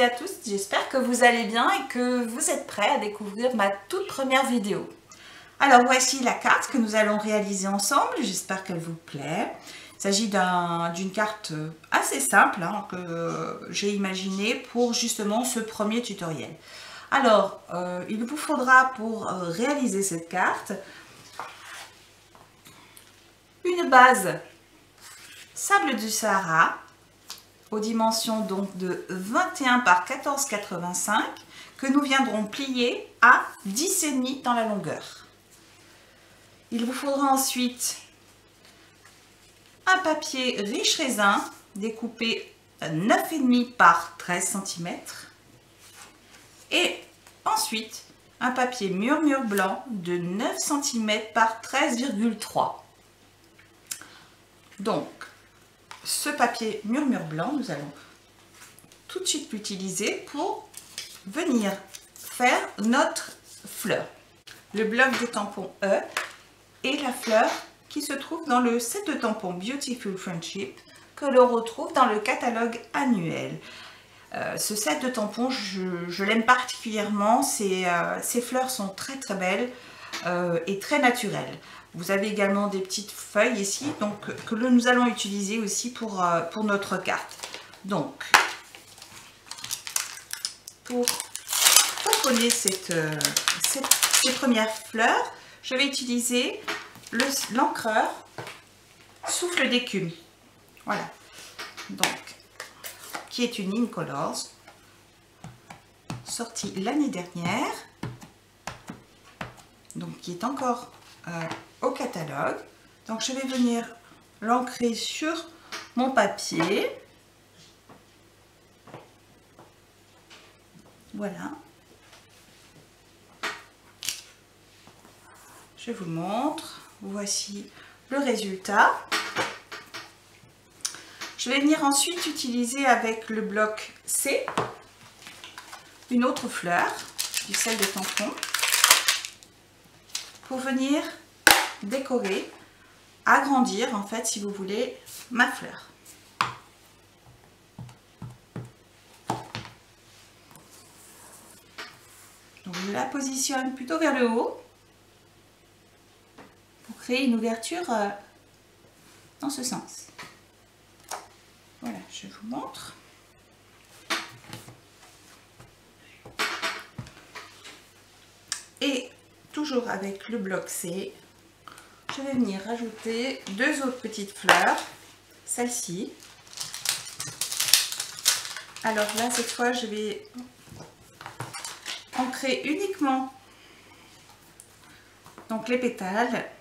et à tous, j'espère que vous allez bien et que vous êtes prêts à découvrir ma toute première vidéo. Alors voici la carte que nous allons réaliser ensemble, j'espère qu'elle vous plaît. Il s'agit d'une carte assez simple que j'ai imaginée pour justement ce premier tutoriel. Alors, il vous faudra pour réaliser cette carte une base sable du Sahara aux dimensions donc de 21 par 14,85 que nous viendrons plier à 10,5 dans la longueur. Il vous faudra ensuite un papier riche raisin découpé 9,5 par 13 cm et ensuite un papier murmure blanc de 9 cm par 13,3. Donc, ce papier murmure blanc, nous allons tout de suite l'utiliser pour venir faire notre fleur. Le bloc de tampon E et la fleur qui se trouve dans le set de tampons Beautiful Friendship que l'on retrouve dans le catalogue annuel. Ce set de tampons, je l'aime particulièrement. Ces fleurs sont très belles et très naturelles. Vous avez également des petites feuilles ici donc, que nous allons utiliser aussi pour notre carte. Donc, pour tamponner ces premières fleurs, je vais utiliser l'encreur Souffle d'écume. Voilà. Donc, qui est une Incolors, sortie l'année dernière, donc qui est encore au catalogue. Donc je vais venir l'ancrer sur mon papier. Voilà. Je vous montre. Voici le résultat. Je vais venir ensuite utiliser avec le bloc C une autre fleur du sel de tampon pour venir décorer, agrandir en fait si vous voulez ma fleur. Donc je la positionne plutôt vers le haut pour créer une ouverture dans ce sens. Voilà, je vous montre. Et toujours avec le bloc C, je vais venir rajouter deux autres petites fleurs, celle-ci. Alors là, cette fois, je vais ancrer uniquement donc les pétales.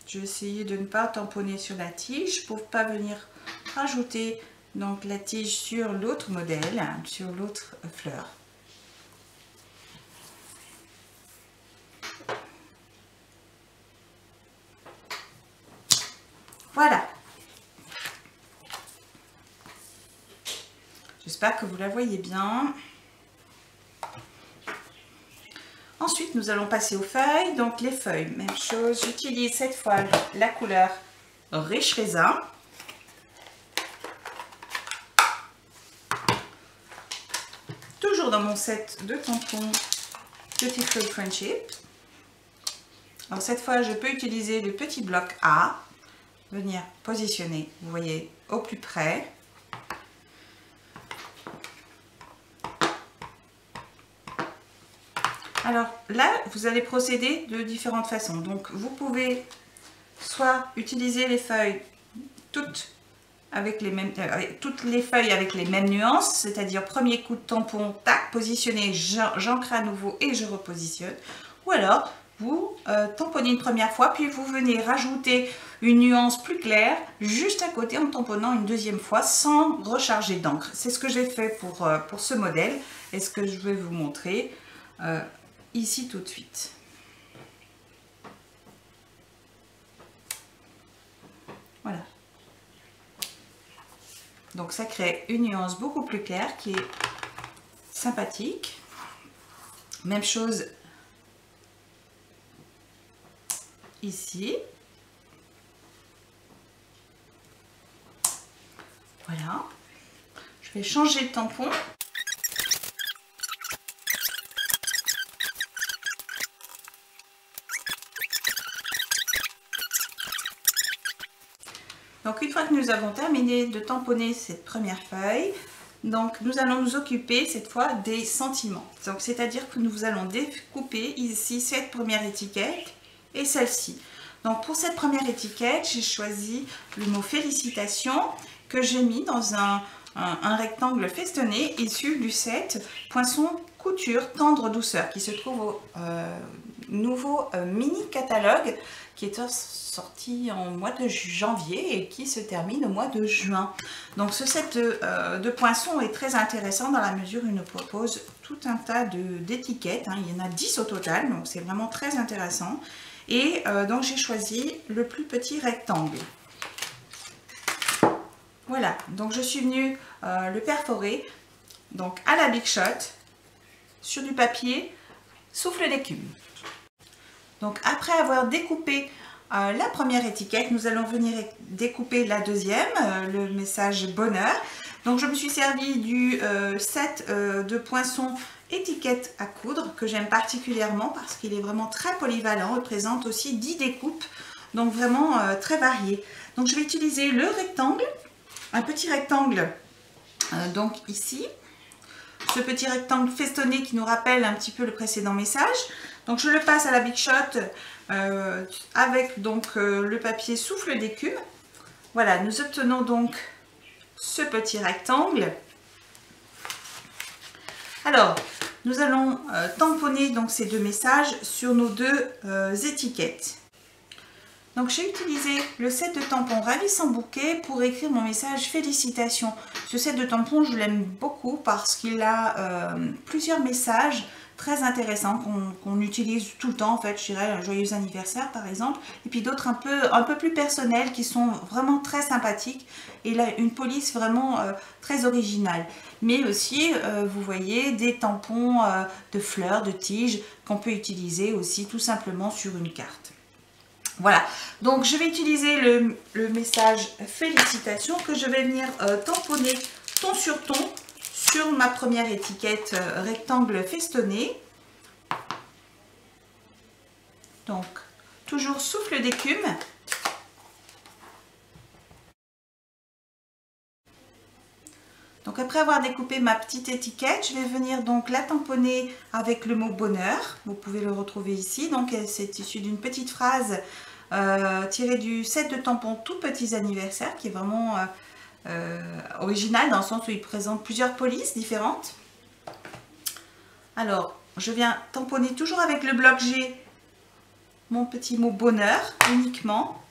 Je vais essayer de ne pas tamponner sur la tige pour ne pas venir rajouter donc la tige sur l'autre modèle, sur l'autre fleur. Voilà. J'espère que vous la voyez bien. Ensuite, nous allons passer aux feuilles. Donc les feuilles, même chose. J'utilise cette fois la couleur riche raisin. Toujours dans mon set de tampons Beautiful Friendship. Alors cette fois, je peux utiliser le petit bloc A. Venir positionner, vous voyez, au plus près. Alors là, vous allez procéder de différentes façons. Donc vous pouvez soit utiliser les feuilles toutes les feuilles avec les mêmes nuances, c'est-à-dire premier coup de tampon, tac, positionné, j'ancre à nouveau et je repositionne. Ou alors vous tamponnez une première fois, puis vous venez rajouter une nuance plus claire juste à côté en tamponnant une deuxième fois sans recharger d'encre. C'est ce que j'ai fait pour ce modèle et ce que je vais vous montrer ici tout de suite. Voilà. Donc ça crée une nuance beaucoup plus claire qui est sympathique. Même chose ici. Voilà. Je vais changer de tampon. Donc une fois que nous avons terminé de tamponner cette première feuille, donc nous allons nous occuper cette fois des sentiments. Donc c'est-à-dire que nous allons découper ici cette première étiquette et celle-ci. Donc pour cette première étiquette, j'ai choisi le mot félicitations que j'ai mis dans un rectangle festonné issu du set Poinçon Couture Tendre Douceur qui se trouve au nouveau mini catalogue qui est sorti en mois de janvier et qui se termine au mois de juin. Donc ce set de poinçons est très intéressant dans la mesure où il nous propose tout un tas d'étiquettes, hein. Il y en a 10 au total, donc c'est vraiment très intéressant. Et donc j'ai choisi le plus petit rectangle. Voilà, donc je suis venue le perforer donc à la Big Shot sur du papier souffle d'écume. Donc après avoir découpé la première étiquette, nous allons venir découper la deuxième, le message bonheur. Donc je me suis servi du set de poinçons étiquette à coudre que j'aime particulièrement parce qu'il est vraiment très polyvalent. Il présente aussi 10 découpes, donc vraiment très variées. Donc je vais utiliser le rectangle, un petit rectangle donc ici. Ce petit rectangle festonné qui nous rappelle un petit peu le précédent message. Donc je le passe à la Big Shot avec donc le papier souffle d'écume. Voilà, nous obtenons donc ce petit rectangle. Alors, nous allons tamponner donc ces deux messages sur nos deux étiquettes. Donc j'ai utilisé le set de tampons Ravissant Bouquet pour écrire mon message félicitations. Ce set de tampons, je l'aime beaucoup parce qu'il a plusieurs messages très intéressants qu'on utilise tout le temps, en fait, je dirais un joyeux anniversaire par exemple, et puis d'autres un peu plus personnels qui sont vraiment très sympathiques et là une police vraiment très originale. Mais aussi, vous voyez, des tampons de fleurs, de tiges qu'on peut utiliser aussi tout simplement sur une carte. Voilà, donc je vais utiliser le message félicitations que je vais venir tamponner ton sur ton sur ma première étiquette rectangle festonné. Donc, toujours souffle d'écume. Donc après avoir découpé ma petite étiquette, je vais venir donc la tamponner avec le mot bonheur. Vous pouvez le retrouver ici. Donc c'est issu d'une petite phrase tirée du set de tampons tout petits anniversaires qui est vraiment original dans le sens où il présente plusieurs polices différentes. Alors je viens tamponner toujours avec le bloc G mon petit mot bonheur uniquement.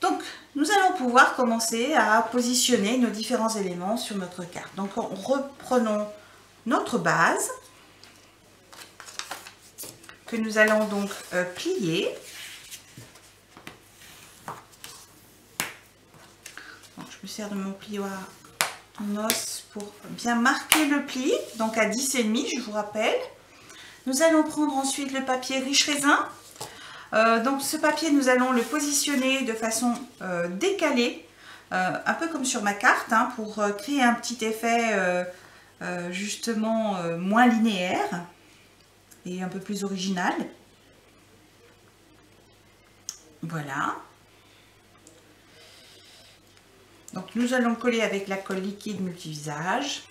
Donc nous allons pouvoir commencer à positionner nos différents éléments sur notre carte. Donc reprenons notre base que nous allons donc plier. Donc, je me sers de mon plioir en os pour bien marquer le pli, donc à 10,5 je vous rappelle. Nous allons prendre ensuite le papier riche raisin. Donc ce papier, nous allons le positionner de façon décalée, un peu comme sur ma carte, hein, pour créer un petit effet justement moins linéaire et un peu plus original. Voilà. Donc nous allons coller avec la colle liquide multivisage.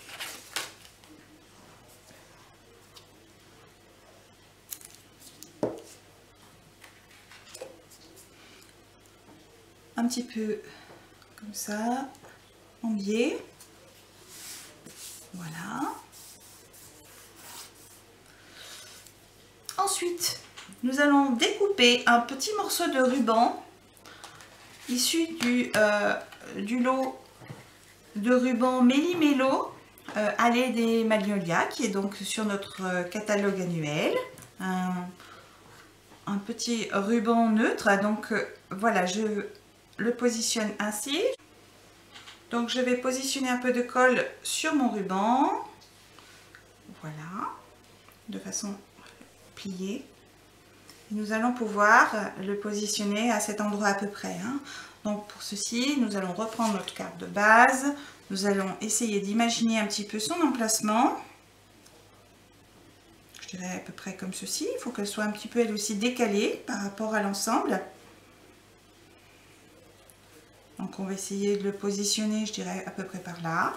Un petit peu comme ça, en biais. Voilà. Ensuite, nous allons découper un petit morceau de ruban issu du lot de ruban Méli-Mélo Allée des Magnolias, qui est donc sur notre catalogue annuel. Un petit ruban neutre, donc voilà, je le positionne ainsi. Donc je vais positionner un peu de colle sur mon ruban, voilà, de façon pliée. Et nous allons pouvoir le positionner à cet endroit à peu près, hein. Donc pour ceci, nous allons reprendre notre carte de base, nous allons essayer d'imaginer un petit peu son emplacement. Je dirais à peu près comme ceci, il faut qu'elle soit un petit peu elle aussi décalée par rapport à l'ensemble. Donc on va essayer de le positionner, je dirais à peu près par là.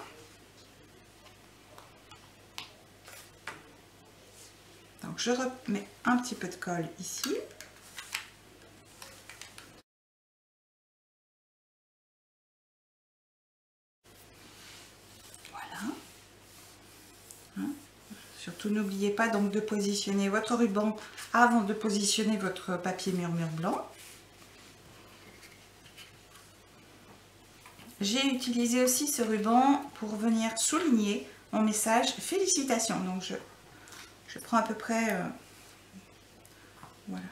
Donc je remets un petit peu de colle ici. Voilà. Hein? Surtout n'oubliez pas donc de positionner votre ruban avant de positionner votre papier murmure blanc. J'ai utilisé aussi ce ruban pour venir souligner mon message félicitations. Donc je prends à peu près voilà.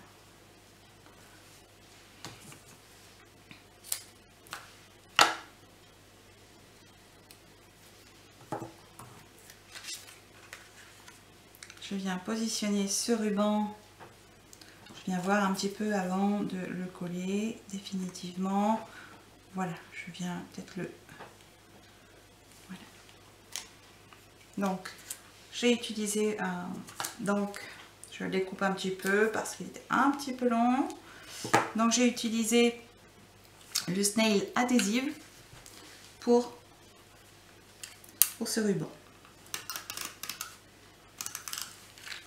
Je viens positionner ce ruban. Je viens voir un petit peu avant de le coller définitivement. Voilà, je viens peut-être le... Voilà. Donc, j'ai utilisé un... Donc, je le découpe un petit peu parce qu'il était un petit peu long. Donc, j'ai utilisé le snail adhésive pour ce ruban.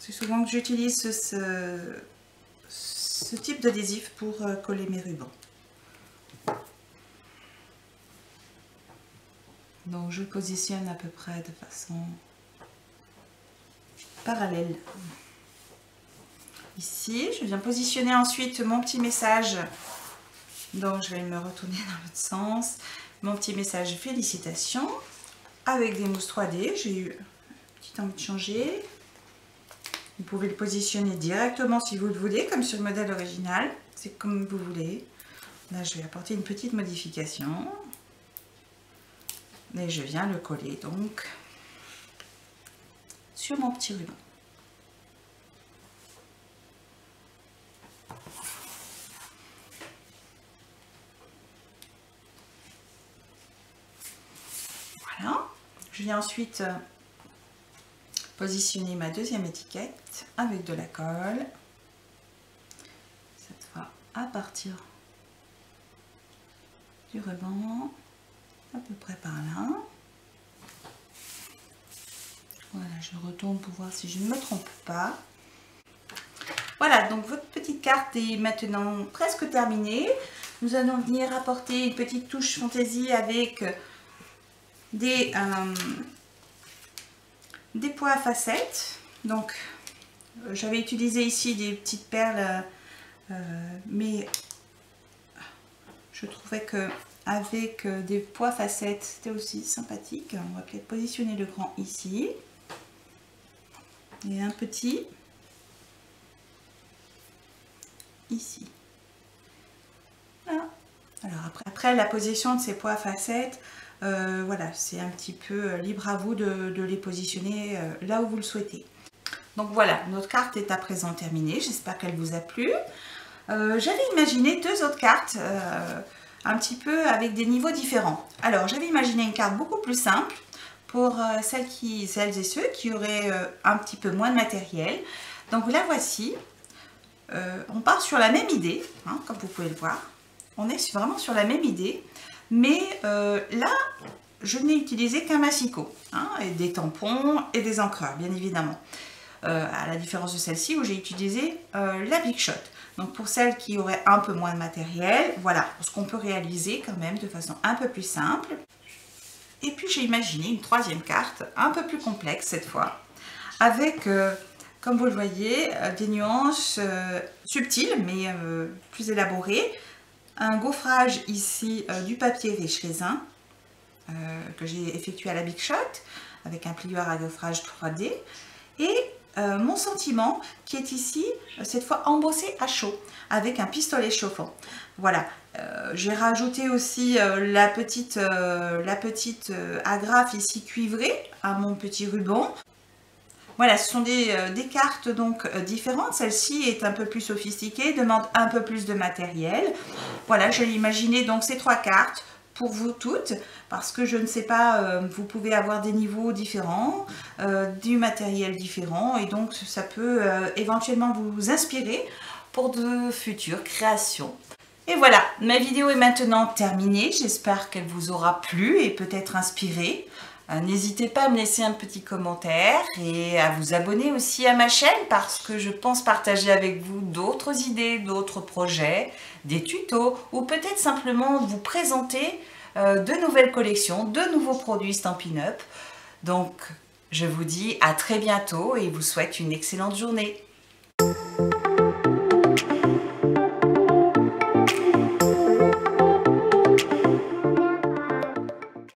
C'est souvent que j'utilise ce type d'adhésif pour coller mes rubans. Donc je positionne à peu près de façon parallèle. Ici, je viens positionner ensuite mon petit message. Donc je vais me retourner dans l'autre sens. Mon petit message félicitations avec des mousses 3D. J'ai eu une petite envie de changer. Vous pouvez le positionner directement si vous le voulez, comme sur le modèle original. C'est comme vous voulez. Là, je vais apporter une petite modification. Et je viens le coller donc sur mon petit ruban. Voilà. Je viens ensuite positionner ma deuxième étiquette avec de la colle. Cette fois à partir du ruban. À peu près par là. Voilà, je retourne pour voir si je ne me trompe pas. Voilà, donc votre petite carte est maintenant presque terminée. Nous allons venir apporter une petite touche fantaisie avec des pois à facettes. Donc, j'avais utilisé ici des petites perles, mais je trouvais que avec des pois facettes, c'était aussi sympathique. On va peut-être positionner le grand ici. Et un petit ici. Voilà. Alors après la position de ces pois facettes, voilà, c'est un petit peu libre à vous de les positionner là où vous le souhaitez. Donc voilà, notre carte est à présent terminée. J'espère qu'elle vous a plu. J'avais imaginé deux autres cartes. Un petit peu avec des niveaux différents. Alors j'avais imaginé une carte beaucoup plus simple pour celles et ceux qui auraient un petit peu moins de matériel. Donc la voici. On part sur la même idée, hein, comme vous pouvez le voir. On est vraiment sur la même idée, mais là je n'ai utilisé qu'un massicot, hein, et des tampons et des encreurs bien évidemment. À la différence de celle-ci où j'ai utilisé la Big Shot. Donc pour celles qui auraient un peu moins de matériel, voilà ce qu'on peut réaliser quand même de façon un peu plus simple. Et puis j'ai imaginé une troisième carte, un peu plus complexe cette fois, avec, comme vous le voyez, des nuances subtiles mais plus élaborées. Un gaufrage ici du papier riche raisin que j'ai effectué à la Big Shot, avec un plieur à gaufrage 3D. Et mon sentiment qui est ici, cette fois embossé à chaud, avec un pistolet chauffant. Voilà, j'ai rajouté aussi la petite agrafe ici cuivrée à mon petit ruban. Voilà, ce sont des cartes donc différentes. Celle-ci est un peu plus sophistiquée, demande un peu plus de matériel. Voilà, j'ai imaginé donc ces trois cartes pour vous toutes, parce que je ne sais pas, vous pouvez avoir des niveaux différents, du matériel différent, et donc ça peut éventuellement vous inspirer pour de futures créations. Et voilà, ma vidéo est maintenant terminée. J'espère qu'elle vous aura plu et peut-être inspiré. N'hésitez pas à me laisser un petit commentaire et à vous abonner aussi à ma chaîne parce que je pense partager avec vous d'autres idées, d'autres projets, des tutos ou peut-être simplement vous présenter de nouvelles collections, de nouveaux produits Stampin' Up. Donc, je vous dis à très bientôt et vous souhaite une excellente journée.